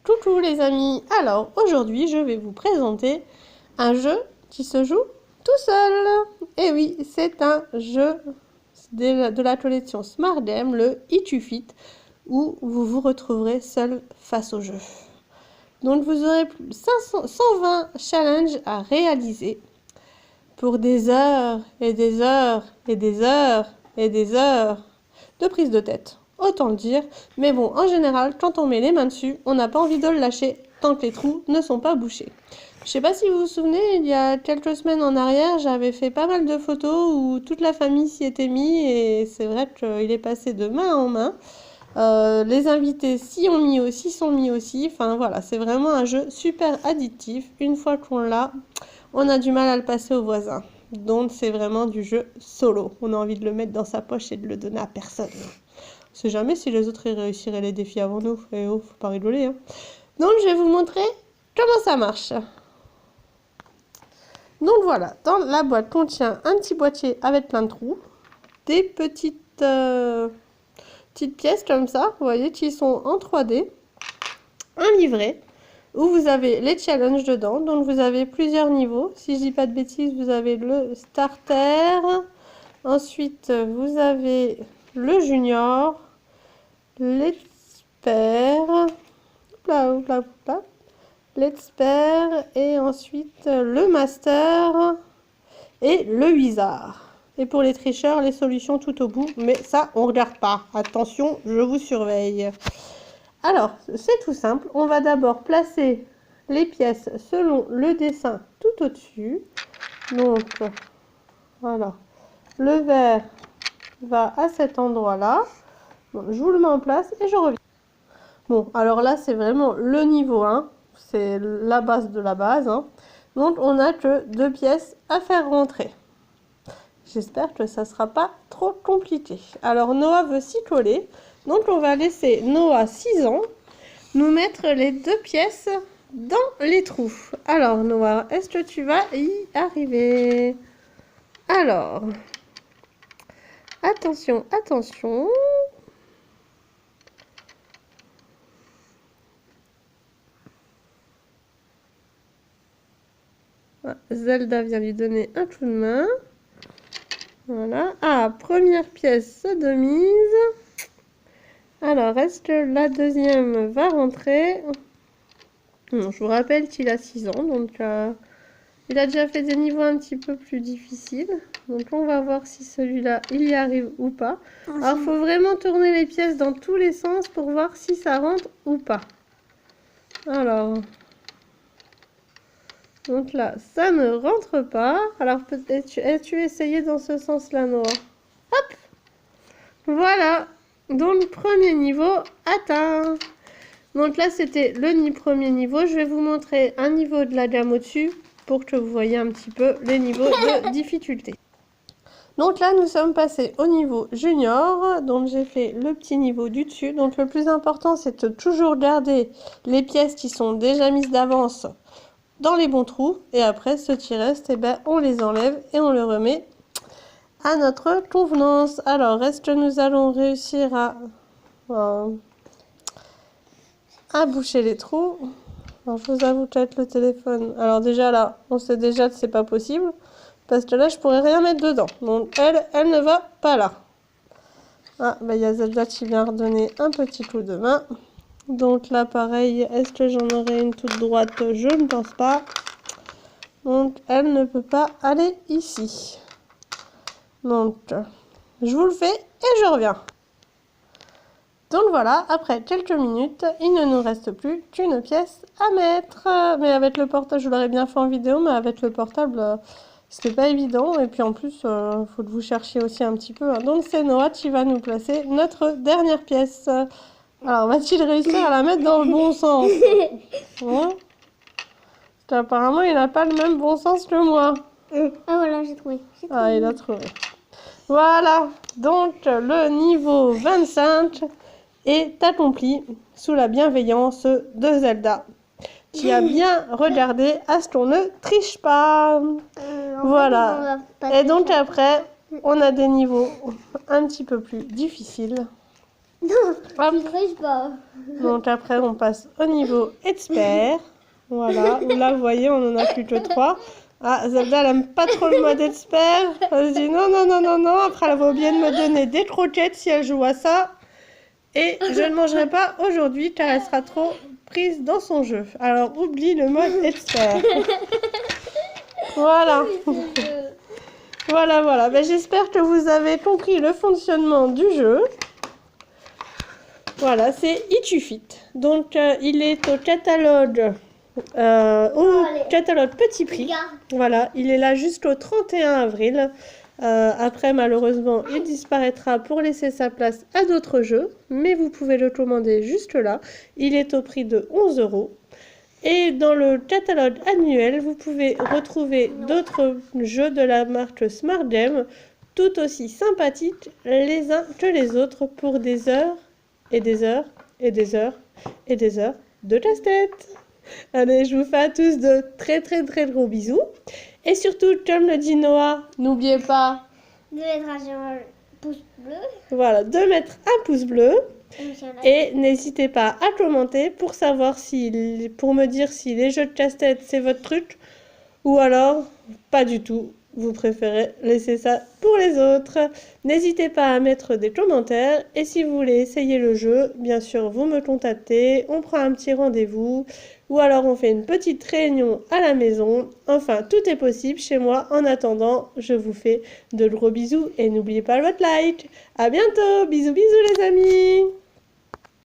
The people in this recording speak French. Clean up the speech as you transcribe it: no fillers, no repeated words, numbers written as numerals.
Coucou les amis, alors aujourd'hui je vais vous présenter un jeu qui se joue tout seul. Et oui, c'est un jeu de la collection Smart Game, le It You Fit, où vous vous retrouverez seul face au jeu. Donc vous aurez 120 challenges à réaliser pour des heures et des heures et des heures et des heures de prise de tête. Autant le dire, mais bon, en général, quand on met les mains dessus, on n'a pas envie de le lâcher tant que les trous ne sont pas bouchés. Je sais pas si vous vous souvenez, il y a quelques semaines en arrière, j'avais fait pas mal de photos où toute la famille s'y était mis et c'est vrai qu'il est passé de main en main. Les invités s'y sont mis aussi. Enfin voilà, c'est vraiment un jeu super addictif. Une fois qu'on l'a, on a du mal à le passer aux voisins. Donc c'est vraiment du jeu solo. On a envie de le mettre dans sa poche et de le donner à personne. On sait jamais si les autres réussiraient les défis avant nous. Et oh, faut pas rigoler, hein. Donc je vais vous montrer comment ça marche. Donc voilà, dans la boîte contient un petit boîtier avec plein de trous, des petites pièces comme ça, vous voyez, qui sont en 3D, un livret où vous avez les challenges dedans, donc vous avez plusieurs niveaux. Si je dis pas de bêtises, vous avez le starter, ensuite vous avez le junior, l'expert, l'expert et ensuite le master et le wizard. Et pour les tricheurs, les solutions tout au bout, mais ça on regarde pas. Attention, je vous surveille. Alors, c'est tout simple. On va d'abord placer les pièces selon le dessin tout au-dessus. Donc, voilà. Le vert va à cet endroit-là. Bon, je vous le mets en place et je reviens. Bon, alors là, c'est vraiment le niveau 1. C'est la base de la base, hein. Donc, on n'a que 2 pièces à faire rentrer. J'espère que ça ne sera pas trop compliqué. Alors, Noah veut s'y coller. Donc, on va laisser Noah, 6 ans, nous mettre les 2 pièces dans les trous. Alors, Noah, est-ce que tu vas y arriver? Alors, attention, attention. Zelda vient lui donner un coup de main. Voilà. Ah, première pièce de mise. Alors, est-ce que la deuxième va rentrer? Non, je vous rappelle qu'il a 6 ans, donc il a déjà fait des niveaux un petit peu plus difficiles. Donc on va voir si celui-là, il y arrive ou pas. Alors, il faut vraiment tourner les pièces dans tous les sens pour voir si ça rentre ou pas. Alors... Donc là, ça ne rentre pas. Alors, peut-être as-tu essayé dans ce sens-là, Noah? Hop! Voilà. Donc, premier niveau atteint. Donc là, c'était le premier niveau. Je vais vous montrer un niveau de la gamme au-dessus pour que vous voyez un petit peu les niveaux de difficulté. Donc là, nous sommes passés au niveau junior. Donc, j'ai fait le petit niveau du dessus. Donc, le plus important, c'est de toujours garder les pièces qui sont déjà mises d'avance dans les bons trous, et après ce qui reste, eh ben, on les enlève et on le remet à notre convenance. Alors, est-ce que nous allons réussir à boucher les trous? Alors, je vous avoue qu'avec le téléphone, alors déjà là, on sait déjà que c'est pas possible, parce que là, je pourrais rien mettre dedans. Donc, elle ne va pas là. Ah, ben, il y a Zelda qui vient redonner un petit coup de main. Donc là, pareil, est-ce que j'en aurai une toute droite? Je ne pense pas. Donc, elle ne peut pas aller ici. Donc, je vous le fais et je reviens. Donc voilà, après quelques minutes, il ne nous reste plus qu'une pièce à mettre. Mais avec le portable, je l'aurais bien fait en vidéo, mais avec le portable, c'était pas évident. Et puis en plus, il faut que vous cherchiez aussi un petit peu. Donc c'est Noah qui va nous placer notre dernière pièce. Alors, va-t-il réussir à la mettre dans le bon sens? Hein? Parce qu'apparemment, il n'a pas le même bon sens que moi. Ah voilà, j'ai trouvé. Ah, il a trouvé. Voilà, donc le niveau 25 est accompli sous la bienveillance de Zelda, qui a bien regardé à ce qu'on ne triche pas. Voilà. Et donc après, on a des niveaux un petit peu plus difficiles. Non, Hop. je triche pas. Donc après, on passe au niveau expert. Voilà, là, vous voyez, on en a plus que 3. Ah, Zelda, elle aime pas trop le mode expert. Elle se dit non, non, non, non, non. Après, elle va oublier de me donner des croquettes si elle joue à ça. Et je ne mangerai pas aujourd'hui car elle sera trop prise dans son jeu. Alors, oublie le mode expert. Voilà. Voilà, voilà. Ben, j'espère que vous avez compris le fonctionnement du jeu. Voilà, c'est Itufit. Donc, il est au catalogue Petit Prix. Regarde. Voilà, il est là jusqu'au 31 avril. Après, malheureusement, il disparaîtra pour laisser sa place à d'autres jeux. Mais vous pouvez le commander juste là. Il est au prix de 11 €. Et dans le catalogue annuel, vous pouvez retrouver d'autres jeux de la marque Smart Game, tout aussi sympathiques les uns que les autres pour des heures et des heures et des heures et des heures de casse-tête. Allez, je vous fais à tous de très très très gros bisous. Et surtout, comme le dit Noah, n'oubliez pas De mettre un pouce bleu. voilà, de mettre un pouce bleu. Inch'Allah. Et n'hésitez pas à commenter pour savoir si, pour me dire si les jeux de casse-tête c'est votre truc ou alors pas du tout. Vous préférez laisser ça pour les autres. N'hésitez pas à mettre des commentaires et si vous voulez essayer le jeu, bien sûr vous me contactez, on prend un petit rendez-vous ou alors on fait une petite réunion à la maison. Enfin, tout est possible chez moi. En attendant, je vous fais de gros bisous et n'oubliez pas votre like. À bientôt, bisous bisous les amis.